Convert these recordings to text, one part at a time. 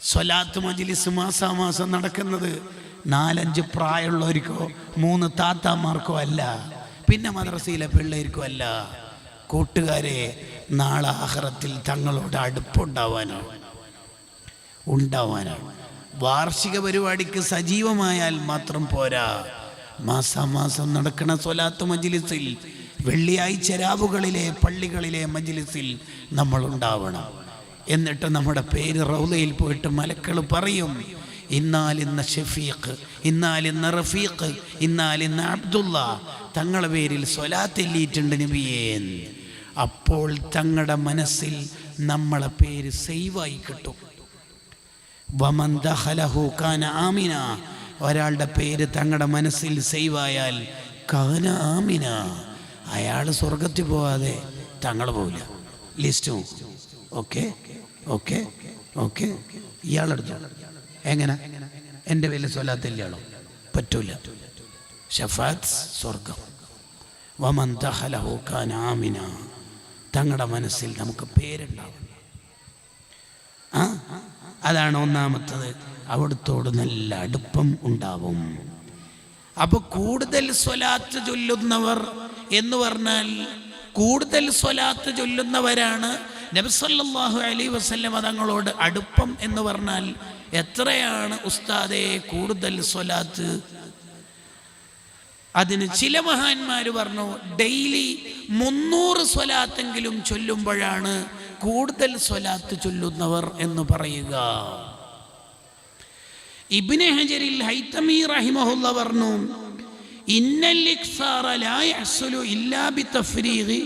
സ്വലാത്ത് മജ്ലിസ് മാസാമാസം നടക്കുന്നത് 4-5 പ്രായമുള്ളവർക്കോ 3 താത്താമാർക്കോ അല്ല, പിന്നെ മദ്രസയിലെ പിള്ളേർക്കോ അല്ല. കൂട്ടുകാരെ, നാളെ ആഖിറത്തിൽ തങ്ങളോട് അടുപ്പുണ്ടാവാനാണ്. വാർഷിക പരിപാടിക്ക് സജീവമായാൽ മാത്രം പോരാ, മാസാമാസം നടക്കുന്ന സ്വലാത്ത് മജ്ലിസിൽ, വെള്ളിയാഴ്ച രാവുകളിലെ പള്ളികളിലെ മജ്ലിസിൽ നമ്മൾ ഉണ്ടാവണം. എന്നിട്ട് നമ്മുടെ പേര് റൗളയിൽ പോയിട്ട് മലക്കൾ പറയും, ഇന്നാലിന്ന ഷഫീഖ്, ഇന്നാലിന്ന റഫീഖ്, ഇന്നാലിന്ന അബ്ദുള്ള, തങ്ങളുടെ പേരിൽ സ്വലാത്ത് എല്ലിയിട്ടുണ്ട് നബിയേ. അപ്പോൾ തങ്ങളുടെ മനസ്സിൽ നമ്മളെ പേര് സേവായി കിട്ടും. വമൻ ദഖലഹു കാന ആമിന, ഒരാളുടെ പേര് തങ്ങളുടെ മനസ്സിൽ സേവായാൽ കാന ആമിന, അയാൾ സ്വർഗത്തിൽ പോവാതെ തങ്ങൾ പോവില്ല. List okay okay okay. ഇയാളെടുത്തു, എങ്ങനെ എൻ്റെ പേരിൽ സ്വലാത്തില്ലാണോ? പറ്റൂല. ഷഫാത്ത് സ്വർഗം. വമൻ ദഖലഹു കാന ആമിന, തങ്ങളുടെ മനസ്സിൽ നമുക്ക് പേരുണ്ടാവും. അതാണ് ഒന്നാമത്തത്. അവിടുത്തോട് നല്ല അടുപ്പം ഉണ്ടാവും. അപ്പൊ കൂടുതൽ സ്വലാത്ത് ചൊല്ലുന്നവർ എന്ന് പറഞ്ഞാൽ, കൂടുതൽ സ്വലാത്ത് ചൊല്ലുന്നവരാണ് നബി സല്ലല്ലാഹു അലൈഹി വസല്ലം തങ്ങളോട് അടുപ്പം എന്ന് പറഞ്ഞാൽ എത്രയാണ് ഉസ്താദേ കൂടുതൽ സ്വലാത്ത്? അതിന് ചില മഹാന്മാർ പറഞ്ഞു, ഡെയിലി 300 സ്വലാത്തെങ്കിലും ചൊല്ലുമ്പോഴാണ് കൂടുതൽ സ്വലാത്ത് ചൊല്ലുന്നവർ എന്ന് പറയുക. ഇബ്നു ഹജറിൽ ഹൈതമി റഹിമഹുല്ല പറഞ്ഞു, ഇന്നൽ ഇക്സാറ ലാ യഹ്സുലു ഇല്ലാ ബിതഫ്രീഗി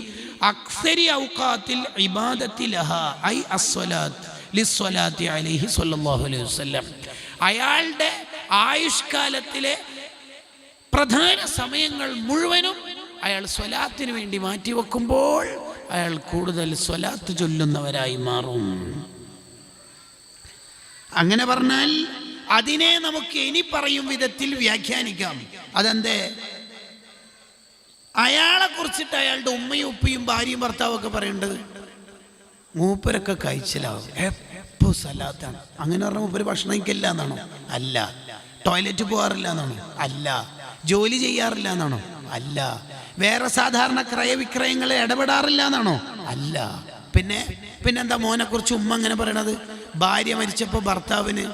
അക്സരി ഔഖാത്തിൽ ഇബാദത്തി ലഹാ ഐ അസ്സലാത്ത് ലിസ്സലാത്തി അലൈഹി സ്വല്ലല്ലാഹു അലൈഹി വസല്ലം. അയാളുടെ ആയുഷ്കാലത്തിലെ പ്രധാന സമയങ്ങൾ മുഴുവനും അയാൾ സ്വലാത്തിന് വേണ്ടി മാറ്റിവെക്കുമ്പോൾ അയാൾ കൂടുതൽ സ്വലാത്ത് ചൊല്ലുന്നവരായി മാറും. അങ്ങനെ പറഞ്ഞാൽ അതിനെ നമുക്ക് ഇനി പറയും വിധത്തിൽ വ്യാഖ്യാനിക്കാം. അതെന്തേ? അയാളെ കുറിച്ചിട്ട് അയാളുടെ ഉമ്മയും ഉപ്പയും ഭാര്യയും ഭർത്താവും ഒക്കെ പറയുന്നുണ്ട്, മൂപ്പരൊക്കെ കഴിച്ചിലാവും, എപ്പോ സലാത്താണ്. അങ്ങനെ പറഞ്ഞാൽ മൂപ്പര് ഭക്ഷണം കഴിക്കില്ല എന്നാണോ? അല്ല. ടോയ്ലറ്റ് പോകാറില്ല എന്നാണോ? അല്ല. ജോലി ചെയ്യാറില്ല എന്നാണോ? അല്ല. വേറെ സാധാരണ ക്രയവിക്രയങ്ങളിൽ ഇടപെടാറില്ല എന്നാണോ? അല്ല. പിന്നെന്താ മോനെ കുറിച്ച് ഉമ്മ അങ്ങനെ പറയണത്? ഭാര്യ മരിച്ചപ്പോ ഭർത്താവിന്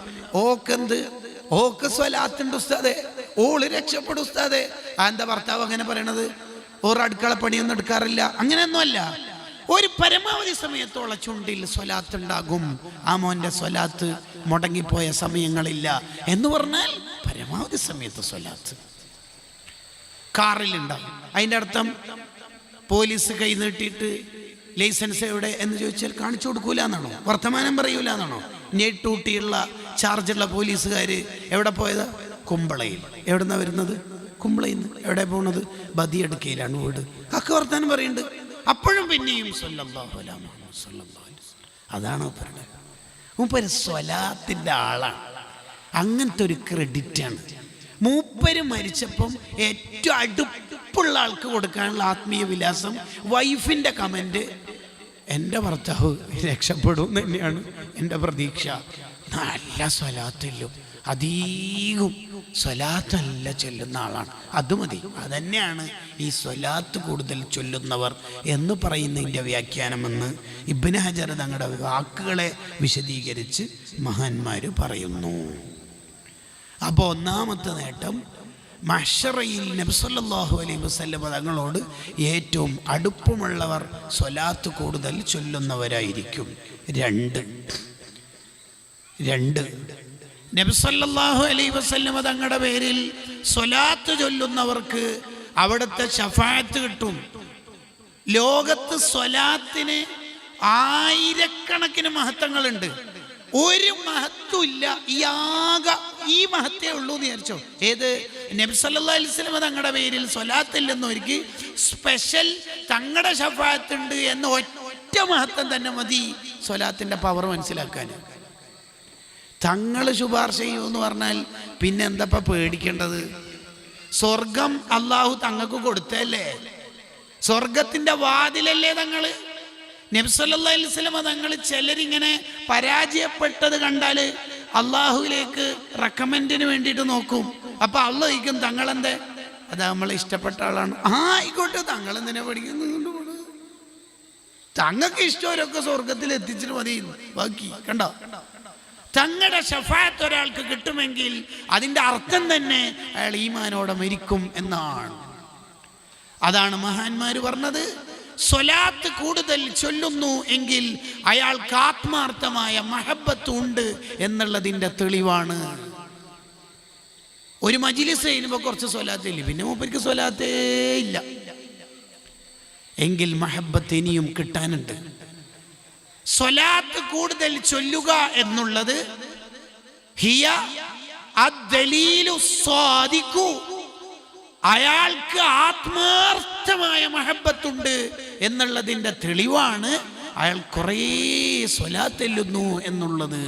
ഓക്ക് സ്വലാത്തുണ്ട് ഉസ്താദേ, ഓള് രക്ഷപ്പെടും ഉസ്താദേ. എന്താ ഭർത്താവ് അങ്ങനെ പറയണത്? ഓർ അടുക്കള പണിയൊന്നും എടുക്കാറില്ല, അങ്ങനെയൊന്നുമല്ല. ഒരു പരമാവധി സമയത്തോളം ചുണ്ടിൽ സ്വലാത്ത് ഉണ്ടാകും. ആ മോന്റെ സ്വലാത്ത് മുടങ്ങിപ്പോയ സമയങ്ങളില്ല എന്ന് പറഞ്ഞാൽ പരമാവധി സമയത്ത് സ്വലാത്ത് കാറിലുണ്ടാവും. അതിൻ്റെ അർത്ഥം പോലീസ് കൈ നീട്ടിയിട്ട് ലൈസൻസ് എവിടെ എന്ന് ചോദിച്ചാൽ കാണിച്ചു കൊടുക്കൂല എന്നാണോ? വർത്തമാനം പറയൂല എന്നാണോ? ഞെട്ടൂട്ടിയുള്ള ചാർജുള്ള പോലീസുകാർ എവിടെ പോയതാ? കുമ്പളയിൽ. എവിടുന്നാ വരുന്നത്? കുമ്പളയിൽ നിന്ന്. എവിടെ പോണത്? ബദിയടുക്കയിലാണ് വീട്. ഒക്കെ വർത്താനം പറയുന്നുണ്ട്. അപ്പോഴും പിന്നെയും സ്വല്ലല്ലാഹു അലൈഹി വസല്ലം. അതാണ് പറയുന്നത്. മൂപ്പര് സ്വലാത്തിൻ്റെ ആളാണ്. അങ്ങനത്തെ ഒരു ക്രെഡിറ്റാണ്. മൂപ്പര് മരിച്ചപ്പം ഏറ്റവും അടുപ്പുള്ള ആൾക്ക് കൊടുക്കാനുള്ള ആത്മീയ വിലാസം വൈഫിൻ്റെ കമൻറ്റ്, എൻ്റെ ഭർത്താവ് രക്ഷപ്പെടും തന്നെയാണ് എൻ്റെ പ്രതീക്ഷ. നല്ല സ്വലാത്തില്ലും അധികം സ്വലാത്തല്ല ചൊല്ലുന്ന ആളാണ്. അത് മതി. അതന്നെയാണ് ഈ സ്വലാത്ത് കൂടുതൽ ചൊല്ലുന്നവർ എന്ന് പറയുന്നതിൻ്റെ വ്യാഖ്യാനമെന്ന് ഇബ്നു ഹജർ തങ്ങളുടെ വാക്കുകളെ വിശദീകരിച്ച് മഹാന്മാർ പറയുന്നു. അപ്പോൾ ഒന്നാമത്തെ നേട്ടം, മഹ്ശറയിൽ നബി സല്ലല്ലാഹു അലൈഹി വസല്ലം തങ്ങളോട് ഏറ്റവും അടുപ്പമുള്ളവർ സ്വലാത്ത് കൂടുതൽ ചൊല്ലുന്നവരായിരിക്കും. രണ്ട് നബി സല്ലല്ലാഹു അലൈഹി വസല്ലം തങ്ങളുടെ പേരിൽ സ്വലാത്ത് ചൊല്ലുന്നവർക്ക് അവിടുത്തെ ശഫാഅത്ത് കിട്ടും. ലോകത്ത് സ്വലാത്തിന് ആയിരക്കണക്കിന് മഹത്വങ്ങളുണ്ട്. ഒരു മഹത്വമില്ല, ഈ മഹത്തേ ഉള്ളൂ എന്ന് വിചാരിച്ചോ. ഏത്? നബി സല്ലല്ലാഹു അലൈഹി വസല്ലം തങ്ങളുടെ പേരിൽ സ്വലാത്തില്ലെന്നവർക്ക് സ്പെഷ്യൽ തങ്ങളുടെ ശഫാഅത്ത് ഉണ്ട് എന്ന ഒറ്റ മഹത്വം തന്നെ മതി സ്വലാത്തിൻ്റെ പവർ മനസ്സിലാക്കാൻ. തങ്ങൾ ശുപാർശ ചെയ്യുമെന്ന് പറഞ്ഞാൽ പിന്നെ എന്താ പേടിക്കേണ്ടത്? സ്വർഗം അള്ളാഹു തങ്ങൾക്ക് കൊടുത്തല്ലേ, സ്വർഗത്തിൻ്റെ വാതിലല്ലേ തങ്ങൾ. നബി സല്ലല്ലാഹു അലൈഹി വസല്ലം തങ്ങൾ ചിലരിങ്ങനെ പരാജയപ്പെട്ടത് കണ്ടാൽ അള്ളാഹുവിലേക്ക് റെക്കമെൻഡിന് വേണ്ടിയിട്ട് നോക്കും. അപ്പൊ അള്ളാഹ് ചോദിക്കും തങ്ങളെന്തേ, അത് നമ്മളെ ഇഷ്ടപ്പെട്ട ആളാണ്. ആയിക്കോട്ടെ, തങ്ങൾ എന്തിനാ പഠിക്കുന്നത്, തങ്ങൾക്ക് ഇഷ്ടവരൊക്കെ സ്വർഗത്തിൽ എത്തിച്ചിട്ട് മതി. ബാക്കി കണ്ടോ, തങ്ങളുടെ ശഫാഅത്ത് ഒരാൾക്ക് കിട്ടുമെങ്കിൽ അതിൻ്റെ അർത്ഥം തന്നെ അയാൾ ഈമാനോടെ മരിക്കും എന്നാണ്. അതാണ് മഹാന്മാര് പറഞ്ഞത്, സ്വലാത്ത് കൂടുതൽ ചൊല്ലുന്നു എങ്കിൽ അയാൾക്ക് ആത്മാർത്ഥമായ മഹബത്ത് ഉണ്ട് എന്നുള്ളതിൻ്റെ തെളിവാണ്. ഒരു മജ്‌ലിസ് കഴിയുമ്പോൾ കുറച്ച് സ്വലാത്ത് ഇല്ല, പിന്നെ മൂപ്പർക്ക് സ്വലാത്തേ ഇല്ല എങ്കിൽ മഹബത്ത് ഇനിയും കിട്ടാനുണ്ട്. സ്വലാത്ത് കൂടുതൽ ചൊല്ലുക എന്നുള്ളത് ഹിയ അദ്ദലീലു സ്വാദിഖു, അയാൾക്ക് ആത്മാർത്ഥമായ മഹബത്തുണ്ട് എന്നുള്ളതിൻ്റെ തെളിവാണ് അയാൾ കുറേ സ്വലാത്ത് ചൊല്ലുന്നു എന്നുള്ളത്.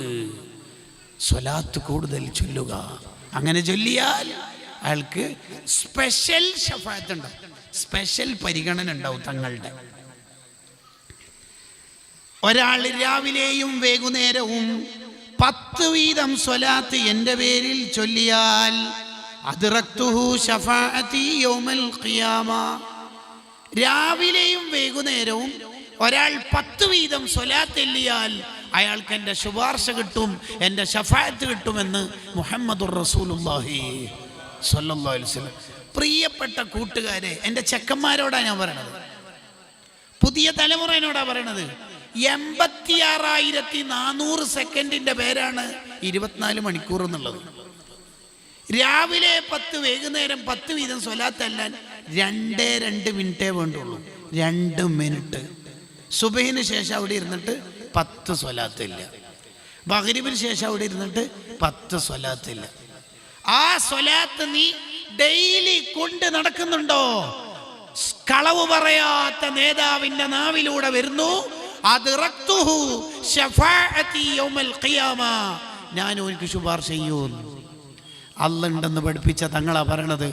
സ്വലാത്ത് കൂടുതൽ ചൊല്ലുക, അങ്ങനെ ചൊല്ലിയാൽ അയാൾക്ക് സ്പെഷ്യൽ ശഫാഅത്ത് ഉണ്ടാവും, സ്പെഷ്യൽ പരിഗണന ഉണ്ടാവും തങ്ങളുടെ. ഒരാൾ രാവിലെയും വൈകുന്നേരവും 10 വീതം സ്വലാത്ത് എൻ്റെ പേരിൽ ചൊല്ലിയാൽ അദ്റക്തുഹു ശഫാഅതി യൗമൽ ഖിയാമ, രാവിലെയും വൈകുന്നേരവും ഒരാൾ 10 വീതം സ്വലാത്ത് ചൊല്ലിയാൽ അയാൾക്ക് എൻ്റെ ശുപാർശ കിട്ടും, എൻ്റെ ശഫാഅത്ത് കിട്ടുമെന്ന് മുഹമ്മദുർ റസൂലുള്ളാഹി സ്വല്ലല്ലാഹു അലൈഹി വസല്ലം. പ്രിയപ്പെട്ട കൂട്ടുകാരെ, എൻ്റെ ചെക്കന്മാരോടാണ് ഞാൻ പറയണത്, പുതിയ തലമുറയോടാ പറയണത്. 86,400 സെക്കൻഡിൻ്റെ പേരാണ് 24 മണിക്കൂർ എന്നുള്ളത്. രാവിലെ 10 വൈകുന്നേരം 10 വീതം സ്വലാത്തല്ലാൻ 2 മിനിറ്റേ വേണ്ടുള്ളൂ. 2 മിനിറ്റ്. സുബഹിന് ശേഷം അവിടെ ഇരുന്നിട്ട് 10 സ്വലാത്തില്ല, മഗ്‌രിബിന് ശേഷം അവിടെ ഇരുന്നിട്ട് 10 സ്വലാത്തില്ല. ആ സ്വലാത്ത് നീ ഡെയിലി കൊണ്ട് നടക്കുന്നുണ്ടോ? കളവ് പറയാത്ത നേതാവിന്റെ നാവിലൂടെ വരുന്നു, അദ്റക്തുഹു ശഫാഅതി യൗമൽ ഖിയാമ, ഞാൻ ഓൻക്ക് ശുപാർശ ചെയ്യും. അല്ലാഹ് ഉണ്ടെന്ന് പഠിപ്പിച്ച തങ്ങളാ പറയണത്,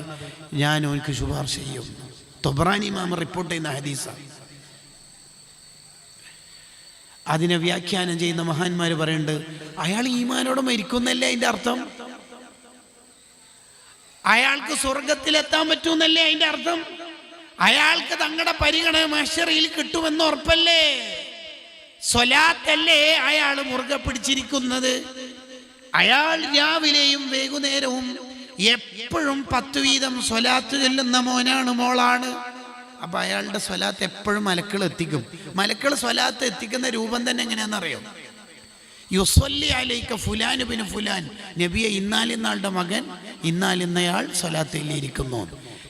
ഞാൻ ഓൻക്ക് ശുപാർശ ചെയ്യും. തൊബ്രാനി ഇമാം റിപ്പോർട്ട് ചെയ്യുന്ന ഹദീസാണ്. അതിനെ വ്യാഖ്യാനം ചെയ്യുന്ന മഹാന്മാർ പറയുന്നുണ്ട്, അയാൾ ഈമാനോടെ മരിക്കുന്നല്ലേ അതിൻ്റെ അർത്ഥം, അയാൾക്ക് സ്വർഗത്തിലെത്താൻ പറ്റുമെന്നല്ലേ അതിൻ്റെ അർത്ഥം, അയാൾക്ക് തങ്ങളുടെ പരിഗണന മഹ്ശറിൽ കിട്ടുമെന്ന് ഉറപ്പല്ലേ. സ്വലാത്തല്ലേ അയാൾ മുറുകെ പിടിച്ചിരിക്കുന്നത്. അയാൾ രാവിലെയും വൈകുന്നേരവും എപ്പോഴും 10 വീതം സ്വലാത്ത് ചൊല്ലുന്ന മോനാണ്, മോളാണ്. അപ്പൊ അയാളുടെ സ്വലാത്ത് എപ്പോഴും മലക്കൾ എത്തിക്കും. മലക്കൾ സ്വലാത്ത് എത്തിക്കുന്ന രൂപം തന്നെ എങ്ങനെയാണെന്നറിയോ? യുസല്ലി അലൈക ഫുലാൻ ബിൻ ഫുലാൻ, നബിയെ ഇന്നാലിന്നാളുടെ മകൻ ഇന്നാലിന്നയാൾ സ്വലാത്തിലിരിക്കുന്നു.